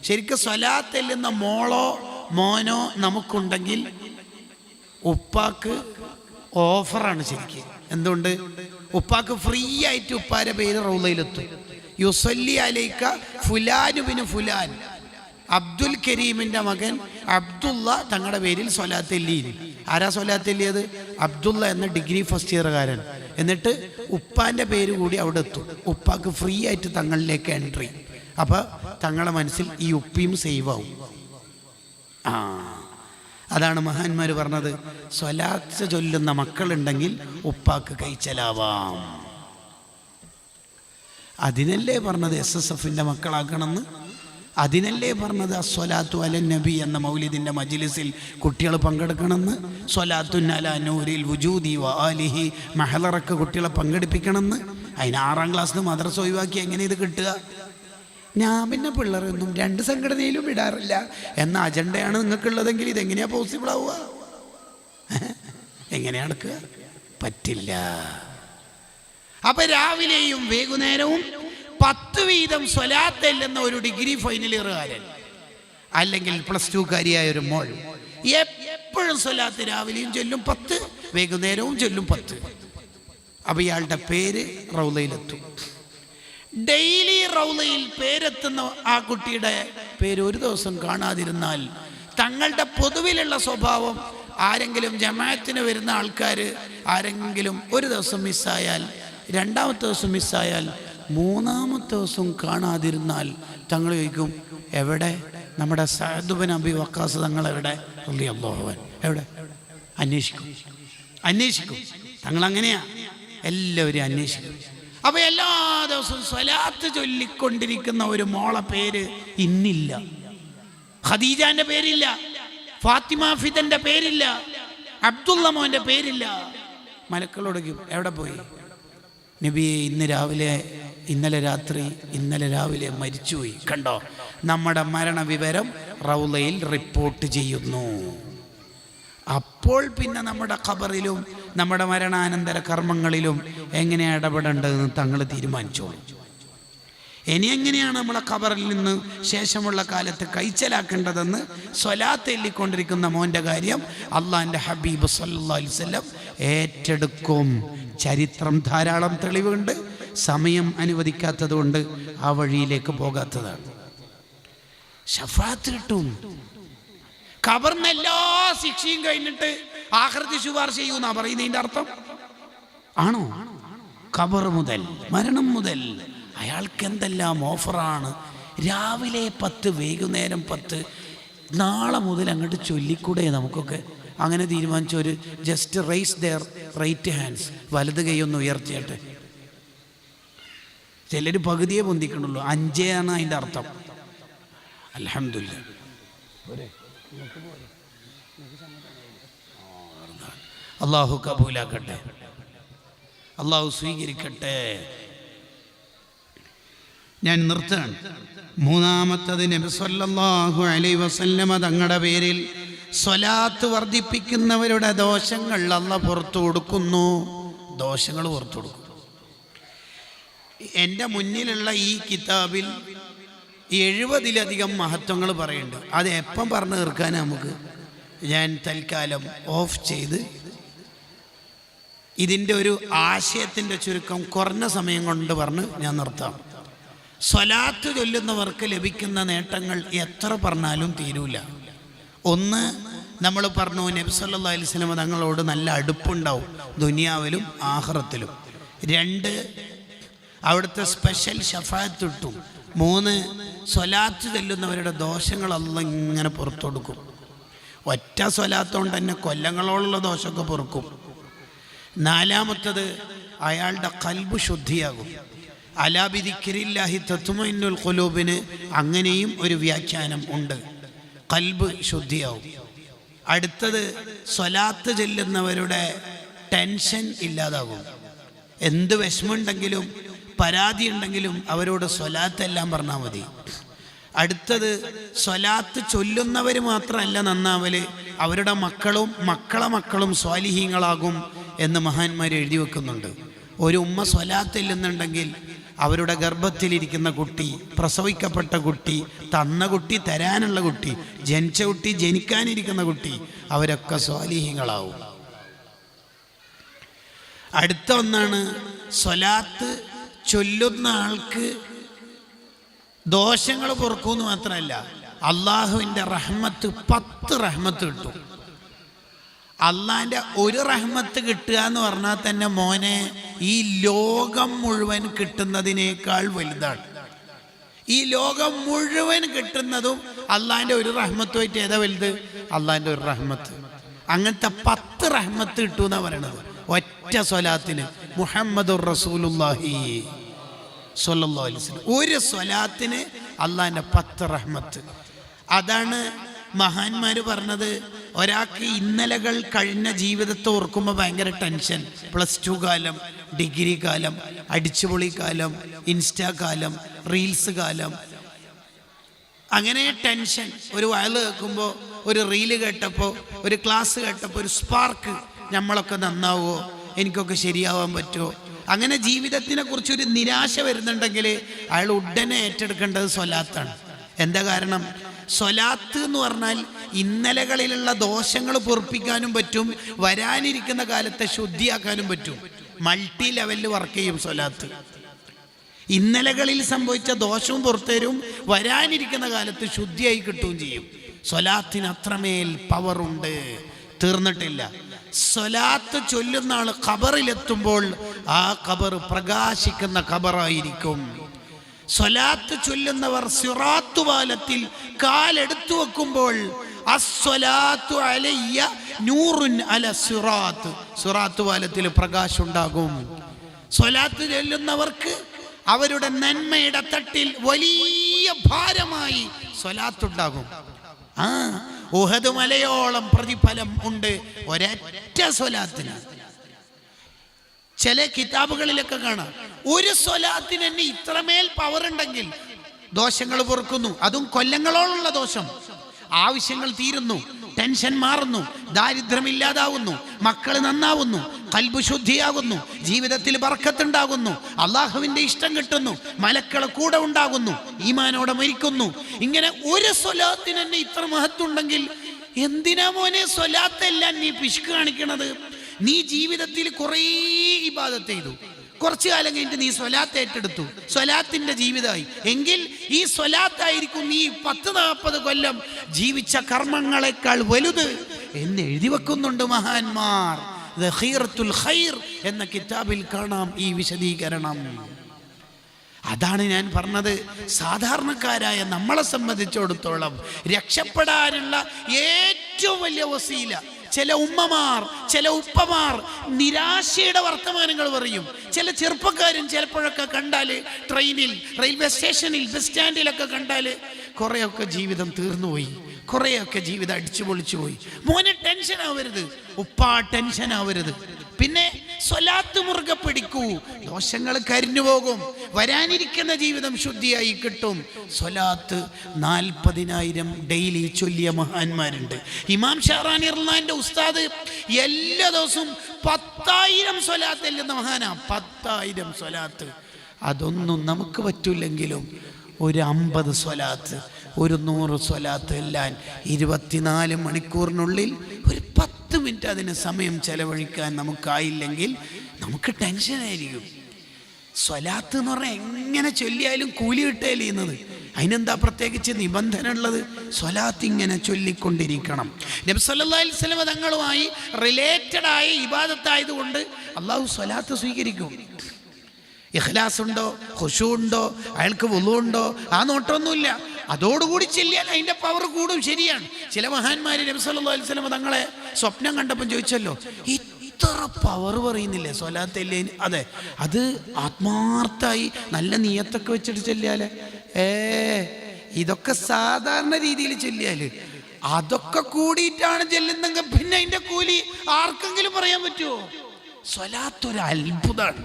ശരിക്കും സ്വലാത്തില്ലുന്ന മോളോ മോനോ നമുക്കുണ്ടെങ്കിൽ ഉപ്പാക്ക് ഓഫറാണ് ശരിക്കും. എന്തുകൊണ്ട്? ഉപ്പാക്ക് ഫ്രീ ആയിട്ട് ഉപ്പാരെ പേര് റൗളയിലെത്തും. യുസല്ലി അലൈക ഫുലാൻ ബിൻ ഫുലാൻ, അബ്ദുൽ കരീമിന്റെ മകൻ അബ്ദുള്ള തങ്ങളുടെ പേരിൽ സ്വലാത്തെല്ലി. ആരാ സ്വലാത്തെല്ലിയത്? അബ്ദുള്ള എന്ന ഡിഗ്രി ഫസ്റ്റ് ഇയറുകാരൻ. എന്നിട്ട് ഉപ്പാന്റെ പേര് കൂടി അവിടെ എത്തും. ഉപ്പാക്ക് ഫ്രീ ആയിട്ട് തങ്ങളിലേക്ക് എൻട്രി. അപ്പൊ തങ്ങളുടെ മനസ്സിൽ ഈ ഉപ്പിയും സേവ് ആവും. അതാണ് മഹാന്മാർ പറഞ്ഞത്, സ്വലാത്ത് ചൊല്ലുന്ന മക്കളുണ്ടെങ്കിൽ ഉപ്പാക്ക് കൈച്ചലാവാം. അതിനല്ലേ പറഞ്ഞത് SSFന്റെ മക്കളാക്കണമെന്ന്. അതിനല്ലേ പറഞ്ഞത് അസ്വലാത്തു അലൻ നബി എന്ന മൗലിദിന്റെ മജ്‌ലിസിൽ കുട്ടികൾ പങ്കെടുക്കണമെന്ന്. സ്വലാത്തുൻ അലാ നൂരിൽ വുജൂദി വ ആലിഹി മഹലറക്ക് കുട്ടികളെ പങ്കെടുപ്പിക്കണമെന്ന്. അതിന് 6ാം ക്ലാസ്സിൽ മദ്രസ ഒഴിവാക്കി എങ്ങനെ ഇത് കിട്ടുക? ഞാൻ പിന്നെ പിള്ളേരൊന്നും 2 സംഘടനയിലും വിടാറില്ല എന്ന അജണ്ടയാണ് നിങ്ങൾക്കുള്ളതെങ്കിൽ ഇതെങ്ങനെയാ പോസിബിൾ ആവുക? എങ്ങനെയാ നടക്കുക? പറ്റില്ല. അപ്പൊ രാവിലെയും വൈകുന്നേരവും 10 വീതം സ്വലാത്തല്ലെന്ന ഒരു ഡിഗ്രി ഫൈനൽ ഇയറുകാരൻ അല്ലെങ്കിൽ +2കാരിയായ ഒരു മോൾ എപ്പോഴും സ്വലാത്ത് രാവിലെയും ചൊല്ലും 10, വൈകുന്നേരവും ചൊല്ലും 10. അപ്പൊ ഇയാളുടെ പേര് റൗളയിലെത്തും. ഡെയിലി റൗളയിൽ പേരെത്തുന്ന ആ കുട്ടിയുടെ പേര് ഒരു ദിവസം കാണാതിരുന്നാൽ തങ്ങളുടെ പൊതുവിലുള്ള സ്വഭാവം, ആരെങ്കിലും ജമാഅത്തിന് വരുന്ന ആൾക്കാർ ആരെങ്കിലും ഒരു ദിവസം മിസ്സായാൽ, 2ാമത്തെ ദിവസം മിസ്സായാൽ, 3ാമത്തെ ദിവസം കാണാതിരുന്നാൽ തങ്ങൾ ചോദിക്കും, എവിടെ നമ്മുടെ സഅദ് ബിൻ അബി വഖാസ് തങ്ങൾ എവിടെ? റളിയല്ലാഹു അൻഹു എവിടെ? അന്വേഷിക്കും. തങ്ങൾ അങ്ങനെയാ, എല്ലാവരും അന്വേഷിക്കും. അപ്പൊ എല്ലാ ദിവസവും സ്വലാത്ത് ചൊല്ലിക്കൊണ്ടിരിക്കുന്ന ഒരു മോളെ പേര് ഇന്നില്ല. ഖദീജാന്റെ പേരില്ല, ഫാത്തിമ ഫിദന്റെ പേരില്ല, അബ്ദുള്ള മോന്റെ പേരില്ല. മലക്കളോട് എവിടെ പോയി? നബിയെ ഇന്നലെ രാത്രി ഇന്നലെ രാവിലെ മരിച്ചുപോയി. കണ്ടോ, നമ്മുടെ മരണവിവരം റൗളയിൽ റിപ്പോർട്ട് ചെയ്യുന്നു. അപ്പോൾ പിന്നെ നമ്മുടെ ഖബറിലും നമ്മുടെ മരണാനന്തര കർമ്മങ്ങളിലും എങ്ങനെ ഇടപെടേണ്ടതെന്ന് തങ്ങൾ തീരുമാനിച്ചോളൂ. ഇനി എങ്ങനെയാണ് നമ്മളെ ഖബറിൽ നിന്ന് ശേഷമുള്ള കാലത്ത് കൈച്ചലാക്കേണ്ടതെന്ന് സ്വലാത്ത് എല്ലിക്കൊണ്ടിരിക്കുന്ന മോൻ്റെ കാര്യം അള്ളാഹിൻ്റെ ഹബീബ് സല്ലല്ലാഹു അലൈഹി വസല്ലം ഏറ്റെടുക്കും. ചരിത്രം ധാരാളം തെളിവുണ്ട്. സമയം അനുവദിക്കാത്തത് കൊണ്ട് ആ വഴിയിലേക്ക് പോകാത്തതാണ്. ശഫാഅത്ത് കിട്ടും. ഖബറിന് എല്ലാ ശിക്ഷയും കഴിഞ്ഞിട്ട് ആഖിറത്തിൽ ശുപാർശ ചെയ്യുമെന്നാ പറയുന്നതിൻ്റെ അർത്ഥം ആണോ? ഖബർ മുതൽ മരണം മുതൽ അയാൾക്ക് എന്തെല്ലാം ഓഫറാണ്. രാവിലെ 10, വൈകുന്നേരം 10, നാളെ മുതൽ അങ്ങോട്ട് ചൊല്ലിക്കൂടെ നമുക്കൊക്കെ? അങ്ങനെ തീരുമാനിച്ചൊരു just raise their right hands, വലത് കൈയൊന്ന് ഉയർത്തിയിട്ട്. ചിലർ പകുതിയെ പൊന്തിക്കണുള്ളൂ, 5 ആണ് അതിൻ്റെ അർത്ഥം. അൽഹംദുലില്ലാഹ്, അള്ളാഹു കബൂലാക്കട്ടെ, അള്ളാഹു സ്വീകരിക്കട്ടെ. ഞാൻ നിർത്തുകയാണ്. മൂന്നാമത്തത്, നബി സല്ലല്ലാഹു അലൈഹി വസല്ലമ തങ്ങളുടെ പേരിൽ സ്വലാത്ത് വർദ്ധിപ്പിക്കുന്നവരുടെ ദോഷങ്ങൾ അല്ലാഹു പുറത്തു കൊടുക്കുന്നു. ദോഷങ്ങൾ പുറത്തു കൊടുക്കും. എൻ്റെ മുന്നിലുള്ള ഈ കിതാബിൽ 70-ലധികം മഹത്വങ്ങൾ പറയുന്നുണ്ട്. അത് എപ്പം പറഞ്ഞു തീർക്കാൻ നമുക്ക്? ഞാൻ തൽക്കാലം ഓഫ് ചെയ്ത് ഇതിൻ്റെ ഒരു ആശയത്തിൻ്റെ ചുരുക്കം കുറഞ്ഞ സമയം കൊണ്ട് പറഞ്ഞ് ഞാൻ നിർത്താം. സ്വലാത്ത് ചൊല്ലുന്നവർക്ക് ലഭിക്കുന്ന നേട്ടങ്ങൾ എത്ര പറഞ്ഞാലും തീരൂല. ഒന്ന്, നമ്മൾ പറഞ്ഞു നബി സല്ലല്ലാഹു അലൈഹി വസല്ലം തങ്ങളോട് നല്ല അടുപ്പുണ്ടാവും ദുനിയാവിലും ആഖിറത്തിലും. 2, അവിടുത്തെ സ്പെഷ്യൽ ശഫാഅത്ത് കിട്ടും. 3, സ്വലാത്ത് ചൊല്ലുന്നവരുടെ ദോഷങ്ങൾ അല്ലാഹു ഇങ്ങനെ പുറത്തു കൊടുക്കും. ഒറ്റ സ്വലാത്ത് കൊണ്ട് തന്നെ കൊല്ലങ്ങളോടുള്ള ദോഷമൊക്കെ പൊറുക്കും. 4, അയാളുടെ ഖൽബ് ശുദ്ധിയാകും. അലാ ബിദിക്രില്ലാഹി തത്മഇന്നുൽ ഖുലൂബിന് അങ്ങനെയും ഒരു വ്യാഖ്യാനം ഉണ്ട്. ഖൽബ് ശുദ്ധിയാവും. അടുത്തത്, സ്വലാത്ത് ചൊല്ലുന്നവരുടെ ടെൻഷൻ ഇല്ലാതാകും. എന്ത് വിഷമമുണ്ടെങ്കിലും പരാതി ഉണ്ടെങ്കിലും അവരോട് സ്വലാത്ത് എല്ലാം പറഞ്ഞാൽ മതി. അടുത്തത്, സ്വലാത്ത് ചൊല്ലുന്നവർ മാത്രമല്ല നന്നാവല്, അവരുടെ മക്കളെ മക്കളും സ്വാലിഹീങ്ങളാകും എന്ന് മഹാന്മാർ എഴുതി വെക്കുന്നുണ്ട്. ഒരു ഉമ്മ സ്വലാത്ത് ചെല്ലുന്നുണ്ടെങ്കിൽ അവരുടെ ഗർഭത്തിലിരിക്കുന്ന കുട്ടി, പ്രസവിക്കപ്പെട്ട കുട്ടി, തന്ന കുട്ടി, തരാനുള്ള കുട്ടി, ജനിച്ച കുട്ടി, ജനിക്കാനിരിക്കുന്ന കുട്ടി, അവരൊക്കെ സ്വാലിഹീങ്ങളാവും. അടുത്ത ഒന്നാണ്, സ്വലാത്ത് ചൊല്ലുന്ന ആൾക്ക് ദോഷങ്ങൾ പൊറുക്കൂന്ന് മാത്രമല്ല, അള്ളാഹുവിൻ്റെ റഹ്മത്ത് 10 റഹ്മത്ത് കിട്ടും. അള്ളാഹിൻ്റെ ഒരു റഹ്മത്ത് കിട്ടുക എന്ന് പറഞ്ഞാൽ തന്നെ മോനെ ഈ ലോകം മുഴുവൻ കിട്ടുന്നതിനേക്കാൾ വലുതാണ്. ഈ ലോകം മുഴുവൻ കിട്ടുന്നതും അള്ളാഹിൻ്റെ ഒരു റഹ്മത്തുമായിട്ട് ഏതാ വലുത്? അള്ളാഹിൻ്റെ ഒരു റഹ്മത്ത്. അങ്ങനത്തെ 10 റഹ്മത്ത് കിട്ടുമെന്നാണ് പറയണത് ഒറ്റ സ്വലാത്തിന്. മുഹമ്മദുർ റസൂലുള്ളാഹി സ്വല്ലല്ലാഹു അലൈഹി വസല്ലം ഒരു സ്വലാത്തിന് അള്ളാഹിൻ്റെ 10 റഹ്മത്ത്. അതാണ് മഹാന്മാർ പറഞ്ഞത്. ഒരാൾക്ക് ഇന്നലകൾ കഴിഞ്ഞ ജീവിതത്തെ ഓർക്കുമ്പോൾ ഭയങ്കര ടെൻഷൻ. +2 കാലം, ഡിഗ്രി കാലം, അടിച്ചുപൊളി കാലം, ഇൻസ്റ്റാ കാലം, റീൽസ് കാലം, അങ്ങനെ ടെൻഷൻ. ഒരു വയല് കേൾക്കുമ്പോൾ, ഒരു റീല് കേട്ടപ്പോൾ, ഒരു ക്ലാസ് കേട്ടപ്പോൾ ഒരു സ്പാർക്ക്, നമ്മളൊക്കെ നന്നാവുമോ, എനിക്കൊക്കെ ശരിയാവാൻ പറ്റുമോ, അങ്ങനെ ജീവിതത്തിനെ കുറിച്ചൊരു നിരാശ വരുന്നുണ്ടെങ്കിൽ അയാൾ ഉടനെ ഏറ്റെടുക്കേണ്ടത് സ്വലാത്താണ്. എന്താ കാരണം? സ്വലാത്ത് എന്ന് പറഞ്ഞാൽ ഇന്നലകളിലുള്ള ദോഷങ്ങൾ പൊറുപ്പിക്കാനും പറ്റും, വരാനിരിക്കുന്ന കാലത്തെ ശുദ്ധിയാക്കാനും പറ്റും. മൾട്ടി ലെവലിൽ വർക്ക് ചെയ്യും സ്വലാത്ത്. ഇന്നലകളിൽ സംഭവിച്ച ദോഷവും പുറത്തേരും, വരാനിരിക്കുന്ന കാലത്ത് ശുദ്ധിയായി കിട്ടുകയും ചെയ്യും. സ്വലാത്തിന് അത്രമേൽ പവറുണ്ട്, തീർന്നിട്ടില്ല. സ്വലാത്ത് ചൊല്ലുന്ന ആൾ ഖബറിലെത്തുമ്പോൾ ആ ഖബർ പ്രകാശിക്കുന്ന ഖബറായിരിക്കും. സ്വലാത്ത് ചൊല്ലുന്നവർ സിറാത്ത് പാലത്തിൽ കാലെടുത്തു വെക്കുമ്പോൾ അസ്സലാത്തു അലയ്യ നൂറുൻ അല സിറാത്ത്, സിറാത്ത് പാലത്തിൽ പ്രകാശം ഉണ്ടാകും. സ്വലാത്ത് ചൊല്ലുന്നവർക്ക് അവരുടെ നന്മയുടെ തട്ടിൽ വലിയ ഭാരമായി സ്വലാത്തുണ്ടാകും. ഉഹദ് മലയോളം പ്രതിഫലം ഉണ്ട് ഒരൊറ്റ സ്വലാത്തിന്. ചില കിതാബുകളിലൊക്കെ കാണാം ഒരു സ്വലാത്തിന് തന്നെ ഇത്രമേൽ പവർ ഉണ്ടെങ്കിൽ ദോഷങ്ങൾ പൊറുക്കുന്നു. അതും കൊല്ലങ്ങളോളുള്ള ദോഷം. ആവശ്യങ്ങൾ തീരുന്നു, ടെൻഷൻ മാറുന്നു, ദാരിദ്ര്യമില്ലാതാവുന്നു, മക്കൾ നന്നാവുന്നു, ഖൽബ് ശുദ്ധിയാകുന്നു, ജീവിതത്തിൽ ബർക്കത്തുണ്ടാകുന്നു, അള്ളാഹുവിന്റെ ഇഷ്ടം കിട്ടുന്നു, മലക്കളെ കൂടെ ഉണ്ടാകുന്നു, ഈമാനോടെ മരിക്കുന്നു. ഇങ്ങനെ ഒരു സ്വലാത്തിന് തന്നെ ഇത്ര മഹത്വമുണ്ടെങ്കിൽ എന്തിനാ മോനെ സ്വലാത്തെല്ലാം നീ പിശുക്ക് കാണിക്കണത്? നീ ജീവിതത്തിൽ കുറേ ഇബാദത്ത് ചെയ്തു, കുറച്ചു കാലം കഴിഞ്ഞിട്ട് നീ സ്വലാത്ത് ഏറ്റെടുത്തു, സ്വലാത്തിന്റെ ജീവിതമായി എങ്കിൽ ഈ സ്വലാത്തായിരിക്കും നീ 10-40 കൊല്ലം ജീവിച്ച കർമ്മങ്ങളെക്കാൾ വലുത് എന്ന് എഴുതി വെക്കുന്നുണ്ട് മഹാന്മാർ. ഖീറത്തുൽ ഖൈർ എന്ന കിതാബിൽ കാണാം ഈ വിശദീകരണം. അതാണ് ഞാൻ പറഞ്ഞത്, സാധാരണക്കാരായ നമ്മളെ സംബന്ധിച്ചിടത്തോളം രക്ഷപ്പെടാനുള്ള ഏറ്റവും വലിയ വസീല. ചില ഉമ്മമാർ, ചില ഉപ്പമാർ നിരാശയുടെ വർത്തമാനങ്ങൾ പറയും. ചില ചെറുപ്പക്കാരും ചിലപ്പോഴൊക്കെ കണ്ടാൽ ട്രെയിനിൽ, റെയിൽവേ സ്റ്റേഷനിൽ, ബസ് സ്റ്റാൻഡിലൊക്കെ കണ്ടാൽ കുറേയൊക്കെ ജീവിതം തീർന്നുപോയി, കുറേയൊക്കെ ജീവിതം അടിച്ചു പൊളിച്ചു പോയി. മോനെ ടെൻഷൻ ആവരുത്, ഉപ്പ ടെൻഷൻ ആവരുത്. പിന്നെ സ്വലാത്ത് മുറുകെ പിടിക്കൂ, ദോഷങ്ങൾ കരിഞ്ഞു പോകും, വരാനിരിക്കുന്ന ജീവിതം ശുദ്ധിയായി കിട്ടും. സ്വലാത്ത് 40,000 ഡെയിലി ചൊല്ലിയ മഹാന്മാരുണ്ട്. ഇമാം ഷാറാനി റളിയല്ലാഹുവിന്റെ ഉസ്താദ് എല്ലാ ദിവസവും 10,000 സ്വലാത്ത് ചെല്ലുന്ന മഹാനാ. 10,000 സ്വലാത്ത്. അതൊന്നും നമുക്ക് പറ്റില്ലെങ്കിലും ഒരു 50 സ്വലാത്ത്, ഒരു 100 സ്വലാത്ത് എല്ലാം 24 മണിക്കൂറിനുള്ളിൽ ഒരു 10 മിനിറ്റ് അതിന് സമയം ചെലവഴിക്കാൻ നമുക്കായില്ലെങ്കിൽ നമുക്ക് ടെൻഷനായിരിക്കും. സ്വലാത്ത് എന്ന് പറഞ്ഞാൽ എങ്ങനെ ചൊല്ലിയാലും കൂലി കിട്ടുകയല്ലേ ചെയ്യുന്നത്. അതിനെന്താ പ്രത്യേകിച്ച് നിബന്ധന ഉള്ളത്? സ്വലാത്ത് ഇങ്ങനെ ചൊല്ലിക്കൊണ്ടിരിക്കണം. നബി സല്ലല്ലാഹു അലൈഹി വസല്ലം തങ്ങളുമായി റിലേറ്റഡ് ആയ ഇബാദത്തായതുകൊണ്ട് അള്ളാഹു സ്വലാത്ത് സ്വീകരിക്കും. ഇഖ്ലാസ് ഉണ്ടോ, ഖുശൂ ഉണ്ടോ, അയാൾക്ക് വുളു ഉണ്ടോ, ആ നോട്ടമൊന്നുമില്ല. അതോടുകൂടി ചെല്ലിയാൽ അതിൻ്റെ പവർ കൂടും. ശരിയാണ്. ചില മഹാന്മാർ നബി സല്ലല്ലാഹു അലൈഹി വസല്ലം തങ്ങളെ സ്വപ്നം കണ്ടപ്പം ചോദിച്ചല്ലോ, ഇത്ര പവർ പറയുന്നില്ലേ സ്വലാത്തല്ലേ? അതെ, അത് ആത്മാർത്ഥമായി നല്ല നിയത്തൊക്കെ വെച്ചിട്ട് ചെല്ലിയാലേ. ഇതൊക്കെ സാധാരണ രീതിയിൽ ചെല്ലിയാൽ, അതൊക്കെ കൂടിയിട്ടാണ് ചെല്ലുന്നെങ്കിൽ പിന്നെ അതിൻ്റെ കൂലി ആർക്കെങ്കിലും പറയാൻ പറ്റുമോ? സ്വലാത്തൊരു അത്ഭുതമാണ്.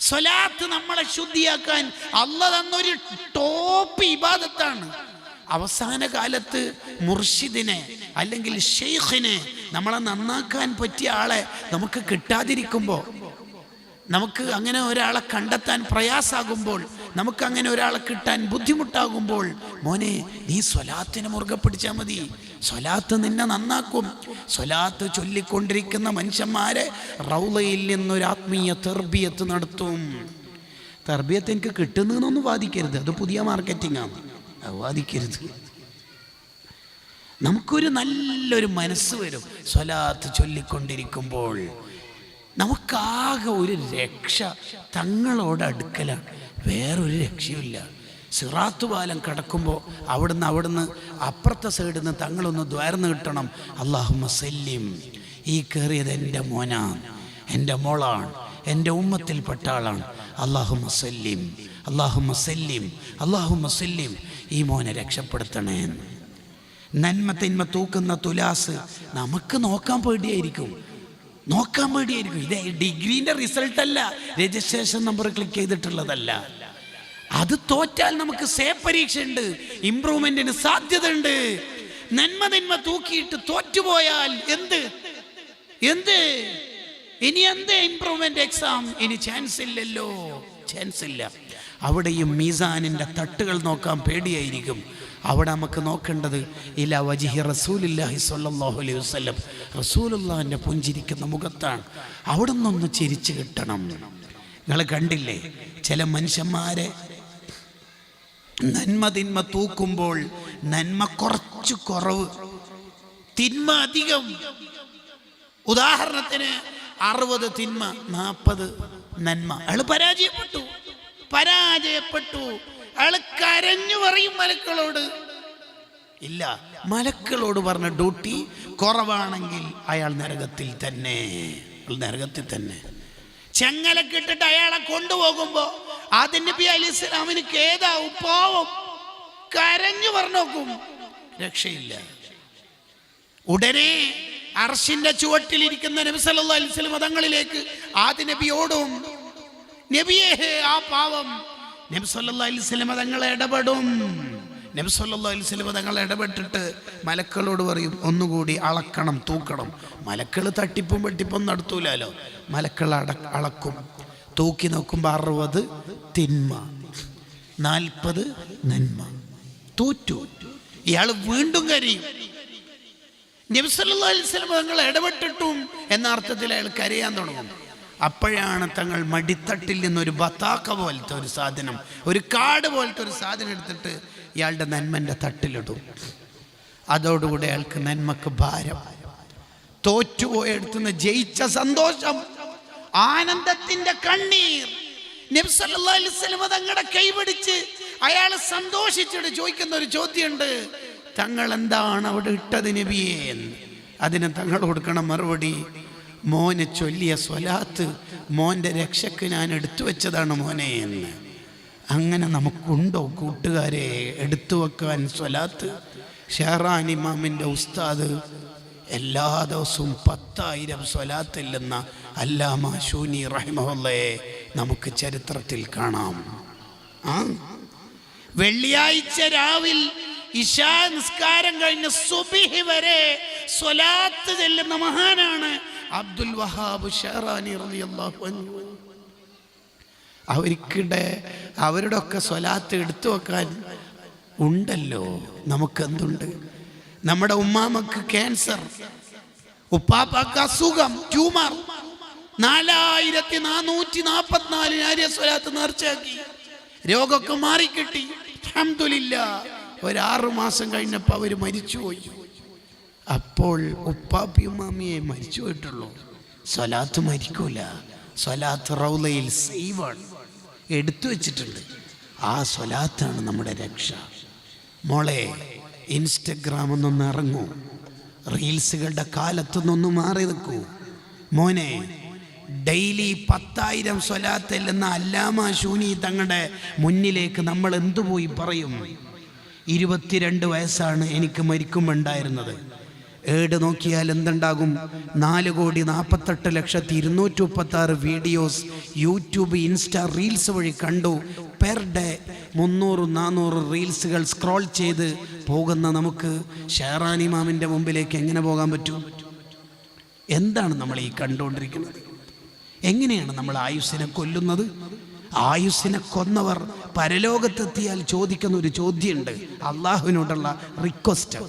സ്വലാത്ത് നമ്മളെ ശുദ്ധിയാക്കാൻ അല്ലാഹ് തന്നൊരു ടോപ്പ് ഇബാദത്താണ്. അവസാന കാലത്ത് മുർഷിദിനെ അല്ലെങ്കിൽ ഷെയ്ഖിനെ, നമ്മളെ നന്നാക്കാൻ പറ്റിയ ആളെ നമുക്ക് കിട്ടാതിരിക്കുമ്പോൾ, നമുക്ക് അങ്ങനെ ഒരാളെ കണ്ടെത്താൻ പ്രയാസാകുമ്പോൾ, നമുക്ക് അങ്ങനെ ഒരാളെ കിട്ടാൻ ബുദ്ധിമുട്ടാകുമ്പോൾ, മോനെ നീ സ്വലാത്തിനെ മുറുകെ പിടിച്ചാൽ മതി. സ്വലാത്ത് നിന്നെ നന്നാക്കും. സ്വലാത്ത് ചൊല്ലിക്കൊണ്ടിരിക്കുന്ന മനുഷ്യന്മാരെ റൗളയിൽ നിന്നൊരു ആത്മീയ തെർബിയത്ത് നടത്തും. തെർബിയത്ത് എനിക്ക് കിട്ടുന്നതെന്നൊന്നും വാദിക്കരുത്, അത് പുതിയ മാർക്കറ്റിംഗാണ്, അത് വാദിക്കരുത്. നമുക്കൊരു നല്ലൊരു മനസ്സ് വരും സ്വലാത്ത് ചൊല്ലിക്കൊണ്ടിരിക്കുമ്പോൾ. നമുക്കാകെ ഒരു രക്ഷ തങ്ങളോട് അടുക്കലാണ്, വേറൊരു രക്ഷയുമില്ല. സിറാത്ത് പാലം കടക്കുമ്പോൾ അവിടുന്ന് അപ്പുറത്തെ സൈഡിൽ നിന്ന് തങ്ങളൊന്ന് ദ്വാരന്ന് കിട്ടണം. അല്ലാഹുമ്മ സല്ലിം, ഈ കയറിയത് എൻ്റെ മോനാണ്, എൻ്റെ മോളാണ്, എൻ്റെ ഉമ്മത്തിൽപ്പെട്ട ആളാണ്. അല്ലാഹുമ്മ സല്ലിം, അല്ലാഹുമ്മ സല്ലിം, അല്ലാഹുമ്മ സല്ലിം, ഈ മോനെ രക്ഷപ്പെടുത്തണേ. നന്മ തിന്മ തൂക്കുന്ന തുലാസ് നമുക്ക് നോക്കാൻ പേടിയായിരിക്കും. ഇത് ഡിഗ്രീൻ്റെ റിസൾട്ടല്ല, രജിസ്ട്രേഷൻ നമ്പർ ക്ലിക്ക് ചെയ്തിട്ടുള്ളതല്ല. അത് തോറ്റാൽ നമുക്ക് സേ പരീക്ഷ ഉണ്ട്, ഇംപ്രൂവ്മെന്റിന് സാധ്യത ഉണ്ട്. നന്മ തിന്മ തൂക്കിയിട്ട് തോറ്റുപോയാൽ എന്ത് ഇനി എന്ത് ഇംപ്രൂവ്മെന്റ് എക്സാം? ഇനി ചാൻസ് ഇല്ലല്ലോ, ചാൻസ് ഇല്ല. അവിടെയും മീസാനിൻ്റെ തട്ടുകൾ നോക്കാൻ പേടിയായിരിക്കും. അവിടെ നമുക്ക് നോക്കേണ്ടത് ഇലാ വജ്ഹി റസൂലുള്ളാഹി സ്വല്ലല്ലാഹു അലൈഹി വസല്ലം, റസൂലുള്ളാഹിൻ്റെ പുഞ്ചിരിക്കുന്ന മുഖത്താണ്. അവിടെ നിന്നൊന്ന് ചിരിച്ചു കിട്ടണം. നിങ്ങൾ കണ്ടില്ലേ ചില മനുഷ്യന്മാരെ നന്മ തിന്മ തൂക്കുമ്പോൾ നന്മ കുറച്ച് കുറവ്, തിന്മ അധികം. ഉദാഹരണത്തിന് 60 തിന്മ 40 നന്മ. അയാൾ പരാജയപ്പെട്ടു. അയാൾ കരഞ്ഞു പറയും മലക്കളോട്. ഇല്ല, മലക്കളോട് പറഞ്ഞ ഡ്യൂട്ടി കുറവാണെങ്കിൽ അയാൾ നരകത്തിൽ തന്നെ. ചെങ്ങലക്കിട്ടിട്ട് അയാളെ കൊണ്ടുപോകുമ്പോ ആദം നബി അലൈഹി സ്വലാമിന് ഖേദാവും, പാവം, കരഞ്ഞു പറഞ്ഞു നോക്കും, രക്ഷയില്ല. ഉടനെ അർശിന്റെ ചുവട്ടിലിരിക്കുന്ന നബി സല്ലല്ലാഹു അലൈഹി വസല്ലം തങ്ങളിലേക്ക് ആദം നബിയോടും, നബിയേ ആ പാവം. നബി സല്ലല്ലാഹു അലൈഹി വസല്ലം തങ്ങൾ ഇടപെടും. നബി സല്ലല്ലാഹു അലൈഹി വസല്ലം തങ്ങൾ ഇടപെട്ടിട്ട് മലക്കളോട് പറയും, ഒന്നുകൂടി അളക്കണം, തൂക്കണം. മലക്കൾ തട്ടിപ്പും വെട്ടിപ്പും നടത്തൂലോ. മലക്കൾ അളക്കും. തൂക്കി നോക്കുമ്പോൾ 60 തിന്മ, 40 നന്മ. തോറ്റു. ഇയാൾ വീണ്ടും കരയും. നബി സല്ലല്ലാഹു അലൈഹി വസല്ലം തങ്ങൾ ഇടപെട്ടിട്ടും എന്ന അർത്ഥത്തിൽ അയാൾ കരയാൻ തുടങ്ങും. അപ്പോഴാണ് തങ്ങൾ മടിത്തട്ടിൽ നിന്നൊരു ബത്താക്ക പോലത്തെ ഒരു സാധനം, ഒരു കാട് പോലത്തെ ഒരു സാധനം എടുത്തിട്ട് ഇയാളുടെ നന്മൻ്റെ തട്ടിലിടും. അതോടുകൂടെ അയാൾക്ക് നന്മക്ക് ഭാരം. തോറ്റുപോയെടുത്തുനിന്ന് ജയിച്ച സന്തോഷം, ആനന്ദത്തിന്റെ കണ്ണീർ. നബി സല്ലല്ലാഹു അലൈഹി വസല്ലം തങ്ങളുടെ കൈപിടിച്ച് അയാൾ സന്തോഷിച്ചിട്ട് ചോദിക്കുന്ന ഒരു ചോദ്യമുണ്ട്, തങ്ങൾ എന്താണ് അവിടെ ഇട്ടത് നബിയേ എന്ന്. അതിന് തങ്ങൾ കൊടുക്കണം മറുപടി, മോനെ ചൊല്ലിയ സ്വലാത്ത് മോൻ്റെ രക്ഷക്ക് ഞാൻ എടുത്തു വെച്ചതാണ് മോനെ എന്ന്. അങ്ങനെ നമുക്കുണ്ടോ കൂട്ടുകാരെ എടുത്തു വെക്കാൻ സ്വലാത്ത്? ഷെഹ്റാൻ ഇമാമിൻ്റെ ഉസ്താദ് എല്ലാ ദിവസവും 10,000 സ്വലാത്തില്ലെന്ന അല്ലാമ ശൂനി റഹിമഹുള്ളയെ നമുക്ക് ചരിത്രത്തിൽ കാണാം. വെള്ളിയാഴ്ച രാവിൽ ഇശാ നിസ്കാരം കഴിഞ്ഞ് സുബ്ഹി വരെ സ്വലാത്ത് ചെല്ലുന്ന മഹാനാണ് അബ്ദുൽ വഹാബ് ഷെഹ്റാനി റളിയല്ലാഹു അൻഹു. അവരുടെ ഒക്കെ സ്വലാത്ത് എടുത്തു വെക്കാൻ ഉണ്ടല്ലോ. നമുക്കെന്തുണ്ട്? നമ്മുടെ ഉമ്മാമക്ക് ക്യാൻസർ, ഉപ്പാപ്പക്ക് അസുഖം, ട്യൂമർ, 4444 സ്വലാത്ത് നേർച്ചയാക്കി, രോഗമൊക്കെ മാറിക്കിട്ടി. അൽഹംദുലില്ലാഹ്. ഒരു 6 മാസം കഴിഞ്ഞപ്പോൾ അവർ മരിച്ചുപോയി. അപ്പോൾ ഉപ്പാപ്പിയും ഉമ്മാമിയെ മരിച്ചു പോയിട്ടുള്ളൂ. സ്വലാത്ത് മരിക്കൂല. സ്വലാത്ത് റൗളയിൽ സൈവാണ്, എടുത്തു വെച്ചിട്ടുണ്ട്. ആ സ്വലാത്താണ് നമ്മുടെ രക്ഷ. മോളെ, ഇൻസ്റ്റഗ്രാമെന്നൊന്ന് ഇറങ്ങൂ, റീൽസുകളുടെ കാലത്തുനിന്നൊന്ന് മാറി നിൽക്കൂ. മോനെ, ഡെയിലി 10,000 സ്വലാത്തില്ലെന്ന അല്ലാമ ശൂനി തങ്ങളുടെ മുന്നിലേക്ക് നമ്മൾ എന്തുപോയി പറയും? 22 വയസ്സാണ് എനിക്ക് മരിക്കുമുണ്ടായിരുന്നത്. ഏട് നോക്കിയാൽ എന്തുണ്ടാകും? 4,48,236 വീഡിയോസ് യൂട്യൂബ്, ഇൻസ്റ്റ റീൽസ് വഴി കണ്ടു. പെർ ഡേ 300-400 റീൽസുകൾ സ്ക്രോൾ ചെയ്ത് പോകുന്ന നമുക്ക് ഷെഹ്റാൻ ഇമാമിൻ്റെ മുമ്പിലേക്ക് എങ്ങനെ പോകാൻ പറ്റും? എന്താണ് നമ്മൾ ഈ കണ്ടുകൊണ്ടിരിക്കുന്നത്? എങ്ങനെയാണ് നമ്മൾ ആയുസ്സിനെ കൊല്ലുന്നത്? ആയുസ്സിനെ കൊന്നവർ പരലോകത്തെത്തിയാൽ ചോദിക്കുന്ന ഒരു ചോദ്യമുണ്ട്, അള്ളാഹുവിനോടുള്ള റിക്വസ്റ്റ്.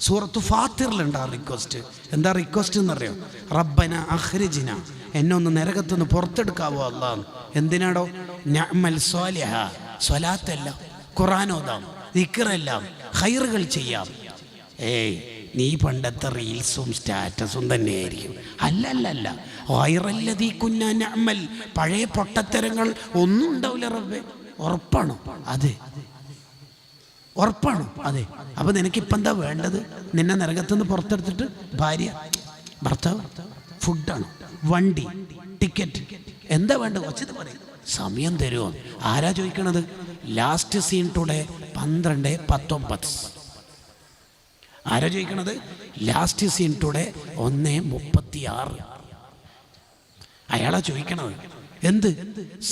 സൂറത്ത് ഫാത്തിറിലുണ്ട് ആ റിക്വസ്റ്റ്. എന്താ റിക്വസ്റ്റ് എന്നറിയോ? റബ്ബന അഖ്രിജ്ന, എന്നെ ഒന്ന് നരകത്തുനിന്ന് പുറത്തെടുക്കാവോ അള്ളാഹ്. എന്തിനാടോ? നഅമൽ സ്വാലിഹ, സ്വലാത്തെല്ലാം, ഖുർആനോദാം, ദിക്റെല്ലാം, ഖൈറുകൾ ചെയ്യാം. ഏയ്, നീ പണ്ടത്തെ റീൽസും സ്റ്റാറ്റസും തന്നെയായിരിക്കും. അല്ലല്ലല്ല, വൈറല്ലതീ കുന്ന നഅമൽ, പഴയ പൊട്ടത്തരങ്ങൾ ഒന്നും ഉണ്ടാവില്ല റബ്ബേ. ഉറപ്പാണോ? അതെ, ഉറപ്പാണോ? അതെ. അപ്പൊ നിനക്കിപ്പം എന്താ വേണ്ടത്? നിന്നെ നരകത്തുനിന്ന് പുറത്തെടുത്തിട്ട് ഭാര്യ, ഭർത്താവ്, ഫുഡാണോ, വണ്ടി, ടിക്കറ്റ്, എന്താ വേണ്ടത്? വച്ചത് പറയും. സമയം തരുമോ? ആരാ ചോദിക്കണത്? Last seen today 12:19. ആരാ ചോദിക്കണത്? Last seen today 1:36. അയാളാ ചോദിക്കണത്. എന്ത്?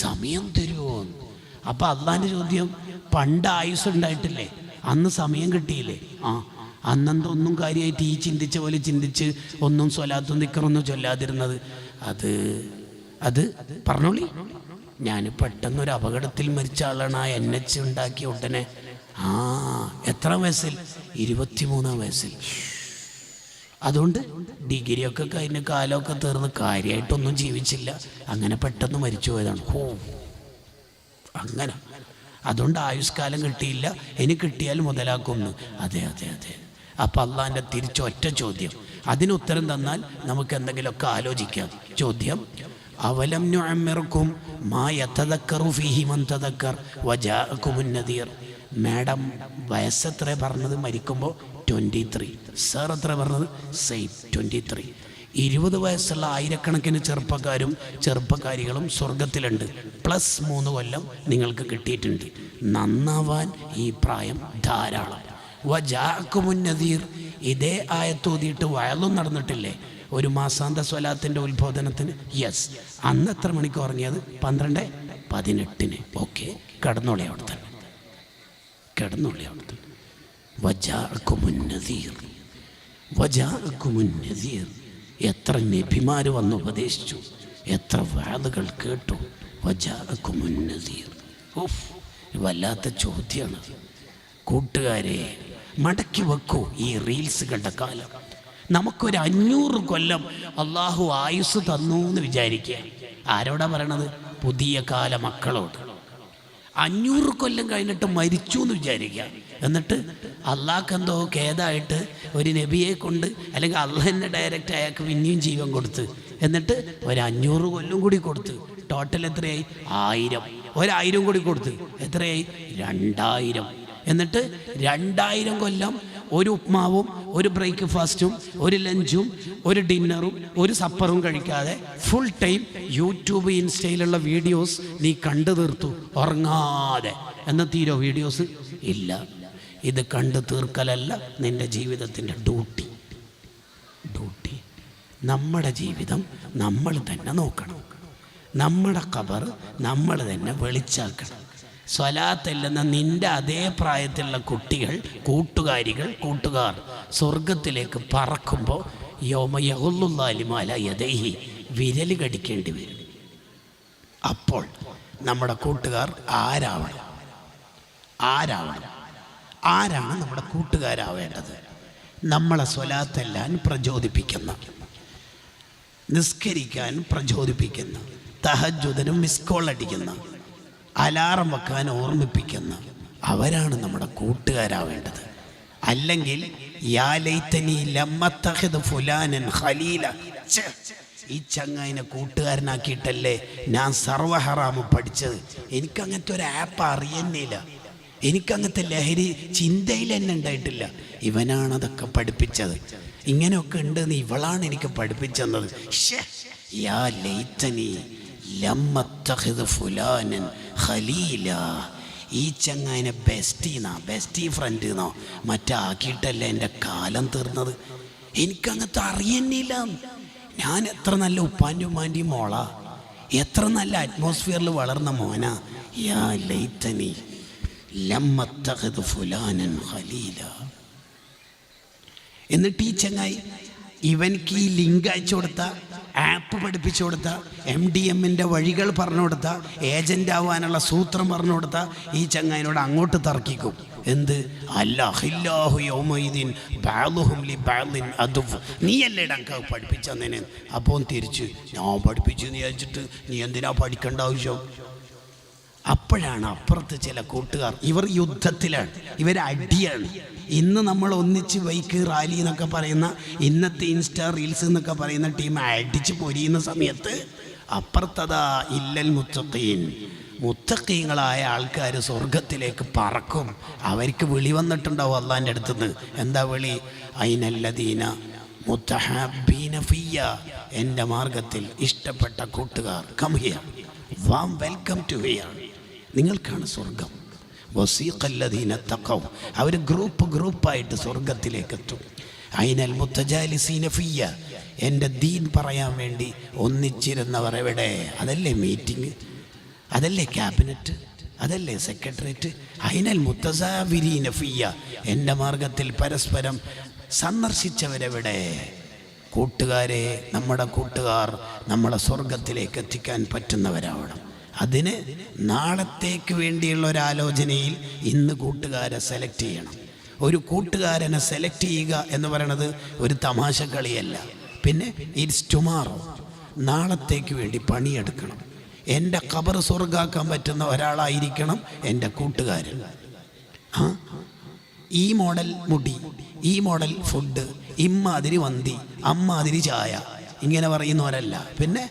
സമയം തരുമോ? അപ്പൊ അള്ളാന്റെ ചോദ്യം, പണ്ട് ആയുസ് ഉണ്ടായിട്ടില്ലേ? അന്ന് സമയം കിട്ടിയില്ലേ? അന്നെന്തൊന്നും കാര്യമായിട്ട് ഈ ചിന്തിച്ച പോലെ ചിന്തിച്ച് ഒന്നും സ്വലാത്തും ദിക്റൊന്നും ചൊല്ലാതിരുന്നത്? അത് പറഞ്ഞോളി. ഞാൻ പെട്ടെന്നൊരു അപകടത്തിൽ മരിച്ച ആളാണ്. ആ NH ഉണ്ടാക്കിയ ഉടനെ. എത്ര വയസ്സിൽ? 23 വയസ്സിൽ. അതുകൊണ്ട് ഡിഗ്രിയൊക്കെ കഴിഞ്ഞ് കാലമൊക്കെ തീർന്ന് കാര്യമായിട്ടൊന്നും ജീവിച്ചില്ല, അങ്ങനെ പെട്ടെന്ന് മരിച്ചു പോയതാണ്. അങ്ങനെ അതുകൊണ്ട് ആയുഷ്കാലം കിട്ടിയില്ല, ഇനി കിട്ടിയാൽ മുതലാക്കുന്നു. അതെ അതെ അതെ. അപ്പം അള്ളാൻ്റെ തിരിച്ചൊറ്റ ചോദ്യം, അതിന് ഉത്തരം തന്നാൽ നമുക്ക് എന്തെങ്കിലുമൊക്കെ ആലോചിക്കാം. ചോദ്യം, അവലം നുഅമ്മിറുക്കും മാ യതദക്കറു ഫീഹി മൻ തദക്കർ വജാഅകുമുൻ നദീർ. മാഡം വയസ്സെത്ര പറഞ്ഞത് മരിക്കുമ്പോൾ? 23. സാർ എത്ര പറഞ്ഞത്? സെയിം 23. 20 വയസ്സുള്ള ആയിരക്കണക്കിന് ചെറുപ്പക്കാരികളും സ്വർഗത്തിലുണ്ട്. +3 കൊല്ലം നിങ്ങൾക്ക് കിട്ടിയിട്ടുണ്ട്. നന്നാവാൻ ഈ പ്രായം ധാരാളം. വജാഅക്കുമുന്നദീർ, ഇതേ ആയത്തോതിയിട്ട് വയലും നടന്നിട്ടില്ലേ ഒരു മാസാന്ത സ്വലാത്തിൻ്റെ ഉത്ബോധനത്തിന്? യെസ്. അന്ന് എത്ര മണിക്ക് ഉറങ്ങിയത്? 12:18. ഓക്കെ, കിടന്നോളി അവിടെ തന്നെ. വജാഅക്കുമുന്നദീർ, എത്ര നബിമാർ വന്ന് ഉപദേശിച്ചു, എത്ര വാദകൾ കേട്ടു. വജാഅക്കുമുന്നദീർ. ഓഫ്, വല്ലാത്ത ചോദ്യമാണ്. കൂട്ടുകാരെ, മടക്കി വെക്കൂ ഈ റീൽസുകളുടെ കാലം. നമുക്കൊരു 500 കൊല്ലം അള്ളാഹു ആയുസ് തന്നു എന്ന് വിചാരിക്കുക. ആരോടാ പറയണത്? പുതിയ കാല മക്കളോട്. 500 കൊല്ലം കഴിഞ്ഞിട്ട് മരിച്ചു എന്ന് വിചാരിക്കുക. എന്നിട്ട് അള്ളാഹ്ക്ക് എന്തോ ഖേദമായിട്ട് ഒരു നബിയെ കൊണ്ട്, അല്ലെങ്കിൽ അള്ളാഹ് തന്നെ ഡയറക്റ്റ് അയാൾക്ക് പിന്നെയും ജീവൻ കൊടുത്ത്, എന്നിട്ട് ഒരു 500 കൊല്ലം കൂടി കൊടുത്ത്, ടോട്ടൽ എത്രയായി? 1000. 1000 കൂടി കൊടുത്ത് എത്രയായി? 2000. എന്നിട്ട് 2000 കൊല്ലം ഒരു ഉപ്മാവും ഒരു ബ്രേക്ക്ഫാസ്റ്റും ഒരു ലഞ്ചും ഒരു ഡിന്നറും ഒരു സപ്പറും കഴിക്കാതെ ഫുൾ ടൈം യൂട്യൂബ് ഇൻസ്റ്റയിലുള്ള വീഡിയോസ് നീ കണ്ടു തീർത്തു ഉറങ്ങാതെ. എന്ന് തീരോ വീഡിയോസ്? ഇല്ല. ഇത് കണ്ടു തീർക്കലല്ല നിൻ്റെ ജീവിതത്തിൻ്റെ ഡ്യൂട്ടി. നമ്മുടെ ജീവിതം നമ്മൾ തന്നെ നോക്കണം. നമ്മുടെ ഖബർ നമ്മൾ തന്നെ വെളിച്ചാക്കണം. സ്വലാത്തല്ലെന്ന നിൻ്റെ അതേ പ്രായത്തിലുള്ള കൂട്ടുകാർ സ്വർഗത്തിലേക്ക് പറക്കുമ്പോൾ യൗമയഹുല്ലുല്ലാലിമാല യദൈഹി, വിരൽ കടിക്കേണ്ടി വരും. അപ്പോൾ നമ്മുടെ കൂട്ടുകാർ ആരാണ് നമ്മുടെ കൂട്ടുകാരാവേണ്ടത്? നമ്മളെ സ്വലാത്തെല്ലാൻ പ്രചോദിപ്പിക്കുന്ന, നിസ്കരിക്കാൻ പ്രചോദിപ്പിക്കുന്ന, തഹജ്ജുദിനും മിസ്കോൾ അടിക്കുന്ന, അലാറം വെക്കാൻ ഓർമ്മിപ്പിക്കുന്ന അവരാണ് നമ്മുടെ കൂട്ടുകാരാവേണ്ടത്. അല്ലെങ്കിൽ യാ ലൈതനി ലമ്മത്തഖിദ് ഫുലാനൻ ഖലീല, ഈ ചങ്ങായിനെ കൂട്ടുകാരനാക്കിയിട്ടല്ലേ ഞാൻ സർവഹറാമ് പഠിച്ചത്. എനിക്കങ്ങനത്തെ ഒരു ആപ്പ് അറിയുന്നില്ല, എനിക്കങ്ങനത്തെ ലഹരി ചിന്തയിൽ തന്നെ ഉണ്ടായിട്ടില്ല. ഇവനാണതൊക്കെ പഠിപ്പിച്ചത്. ഇങ്ങനെയൊക്കെ ഉണ്ടെന്ന് ഇവളാണ് എനിക്ക് പഠിപ്പിച്ചെന്നത്. യാ ലൈതനി ലമ്മത്തഖിദ് ഫുലാനൻ ഖലീല, ഈ ചങ്ങായിനെ ബെസ്റ്റി ഫ്രണ്ട് എന്നോ മറ്റാക്കിയിട്ടല്ലേ എൻ്റെ കാലം തീർന്നത്. എനിക്കങ്ങനത്തെ അറിയുന്നില്ല. ഞാൻ എത്ര നല്ല ഉപ്പാൻ്റെയും ഉമ്മാൻ്റെയും മോളാ, എത്ര നല്ല അറ്റ്മോസ്ഫിയറിൽ വളർന്ന മോനാ. യാ ലൈതനി ലമ്മത്തഖിദ് ഫുലാനൻ ഖലീല. എന്നിട്ട് ഈ ചങ്ങായി ഇവൻക്ക് ഈ ലിങ്ക് അയച്ചു കൊടുത്ത, ആപ്പ് പഠിപ്പിച്ചു കൊടുത്ത, MDMൻ്റെ വഴികൾ പറഞ്ഞു കൊടുത്ത, ഏജൻ്റ് ആവാനുള്ള സൂത്രം പറഞ്ഞു കൊടുത്ത ഈ ചങ്ങായിനോട് അങ്ങോട്ട് തർക്കിക്കും. എന്ത്? അല്ലാഹു യൗമഇദിൻ ബഅദുഹും ലിബഅദിൻ അദുവ്, നീയല്ലേ ഡങ്ക പഠിപ്പിച്ചെന്നേനെ. അപ്പോൾ തിരിച്ച് ഞാൻ പഠിപ്പിച്ചു എന്ന് വിചാരിച്ചിട്ട് നീ എന്തിനാ പഠിക്കേണ്ട ആവശ്യം? അപ്പോഴാണ് അപ്പുറത്ത് ചില കൂട്ടുകാർ, ഇവർ യുദ്ധത്തിലാണ്, ഇവർ അടിയാണ്. ഇന്ന് നമ്മൾ ഒന്നിച്ച് ബൈക്ക് റാലി എന്നൊക്കെ പറയുന്ന, ഇന്നത്തെ ഇൻസ്റ്റാ റീൽസ് എന്നൊക്കെ പറയുന്ന ടീം അടിച്ച് പൊരിയുന്ന സമയത്ത് അപ്പുറത്തതാ ഇല്ലൽ മുത്തഖീങ്ങളായ ആൾക്കാർ സ്വർഗത്തിലേക്ക് പറക്കും. അവർക്ക് വിളി വന്നിട്ടുണ്ടാവും അള്ളാൻ്റെ അടുത്തുനിന്ന്. എന്താ വിളി? ഐനല്ലദീന മുത്തഹബ്ബീന ഫിയ്യ, എൻ്റെ മാർഗത്തിൽ ഇഷ്ടപ്പെട്ട കൂട്ടുകാർ, come here, warm welcome to here, നിങ്ങൾക്കാണ് സ്വർഗം. വസീഖല്ലദീന തഖൗ, അവർ ഗ്രൂപ്പായിട്ട് സ്വർഗത്തിലേക്ക് എത്തും. ഐനൽ മുത്തജാലിസീന ഫിയ്യ, എൻ്റെ ദീൻ പറയാൻ വേണ്ടി ഒന്നിച്ചിരുന്നവർ എവിടെ? അതല്ലേ മീറ്റിംഗ്, അതല്ലേ ക്യാബിനറ്റ്, അതല്ലേ സെക്രട്ടേറിയറ്റ്. ഐനൽ മുത്തസാവിരീന ഫിയ്യ, എൻ്റെ മാർഗത്തിൽ പരസ്പരം സന്ദർശിച്ചവരെവിടെ? കൂട്ടുകാരെ, നമ്മുടെ കൂട്ടുകാർ നമ്മളെ സ്വർഗത്തിലേക്ക് എത്തിക്കാൻ പറ്റുന്നവരാവണം. അതിന് നാളത്തേക്ക് വേണ്ടിയുള്ള ഒരാലോചനയിൽ ഇന്ന് കൂട്ടുകാരെ സെലക്ട് ചെയ്യണം. ഒരു കൂട്ടുകാരനെ സെലക്ട് ചെയ്യുക എന്ന് പറയുന്നത് ഒരു തമാശ കളിയല്ല. പിന്നെ ഇറ്റ്സ് ടുമാറോ, നാളത്തേക്ക് വേണ്ടി പണിയെടുക്കണം. എൻ്റെ ഖബർ സ്വർഗാക്കാൻ പറ്റുന്ന ഒരാളായിരിക്കണം എൻ്റെ കൂട്ടുകാരൻ. ഈ മോഡൽ മുടി, ഈ മോഡൽ ഫുഡ്, ഇമ്മാതിരി വന്തി, അമ്മാതിരി ചായ, ഇങ്ങനെ പറയുന്നവരല്ല. പിന്നെ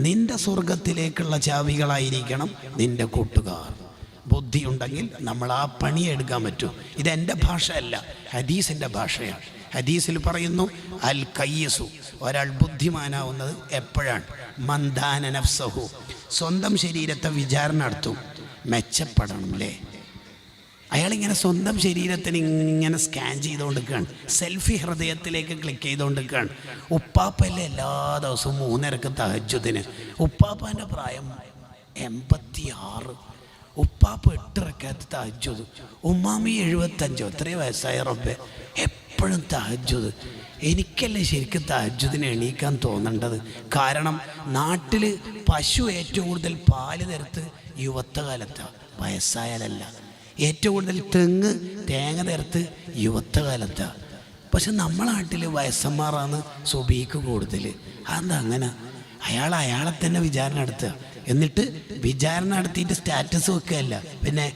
നിന്റെ സ്വർഗത്തിലേക്കുള്ള ചാവികളായിരിക്കണം നിന്റെ കൂട്ടുകാർ. ബുദ്ധിയുണ്ടെങ്കിൽ നമ്മൾ ആ പണിയെടുക്കാൻ പറ്റൂ. ഇതെൻ്റെ ഭാഷയല്ല, ഹദീസിൻ്റെ ഭാഷയാണ്. ഹദീസിൽ പറയുന്നു, അൽ കയ്യസു, ഒരാൾ ബുദ്ധിമാനാവുന്നത് എപ്പോഴാണ്? മന്ദാന നഫ്സഹു, സ്വന്തം ശരീരത്തെ വിചാരണ നടത്തും. മെച്ചപ്പെടണം അല്ലേ? അയാളിങ്ങനെ സ്വന്തം ശരീരത്തിന് ഇങ്ങനെ സ്കാൻ ചെയ്തുകൊണ്ടിരിക്കുകയാണ്, സെൽഫി ഹൃദയത്തിലേക്ക് ക്ലിക്ക് ചെയ്തുകൊണ്ടിരിക്കുകയാണ്. ഉപ്പാപ്പല്ലേ എല്ലാ ദിവസവും 3:30 തഹജ്ജുദിന്. ഉപ്പാപ്പാൻ്റെ പ്രായം 86. ഉപ്പാപ്പ 8 റക്അത്ത് തഹജ്ജുദ്, ഉമ്മാമി 75. എത്രയോ വയസ്സായ റബ്ബേ, എപ്പോഴും തഹജ്ജുദ്. എനിക്കല്ലേ ശരിക്കും തഹജ്ജുദിന് എണീക്കാൻ തോന്നേണ്ടത്. കാരണം നാട്ടിൽ പശു ഏറ്റവും കൂടുതൽ പാല് തരുത്ത് യുവത്വകാലത്താണ്, വയസ്സായാലല്ല. ഏറ്റവും കൂടുതൽ തേങ്ങ തരുത്ത് യുവത്വകാലത്താണ്. പക്ഷെ നമ്മളെ നാട്ടിൽ വയസ്സന്മാരാണ് സുബീക്ക് കൂടുതൽ. അതെന്താ അങ്ങനെ? അയാളെ തന്നെ വിചാരണ നടത്തുക, എന്നിട്ട് വിചാരണ നടത്തിയിട്ട് സ്റ്റാറ്റസ് വെക്കുകയല്ല. പിന്നെ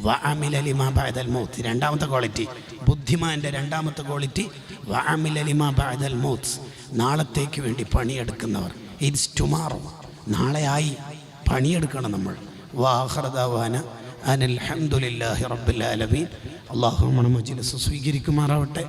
വഅമില ലിമാ ബഅദൽ മൗത്ത്, രണ്ടാമത്തെ ക്വാളിറ്റി, ബുദ്ധിമാൻ്റെ രണ്ടാമത്തെ ക്വാളിറ്റി വഅമില ലിമാ ബഅദൽ മൗത്ത്, നാളത്തേക്ക് വേണ്ടി പണിയെടുക്കുന്നവർ. ഇറ്റ്സ് ടുമാറോ, നാളെയായി പണിയെടുക്കണം നമ്മൾ. വആഖിറു ദഅവാന അനിൽ ഹംദുലില്ലാഹി റബ്ബിൽ ആലമീൻ. അല്ലാഹു നമ്മുടെ മജ്‌ലിസ് സ്വീകരിക്കുമാറാവട്ടെ.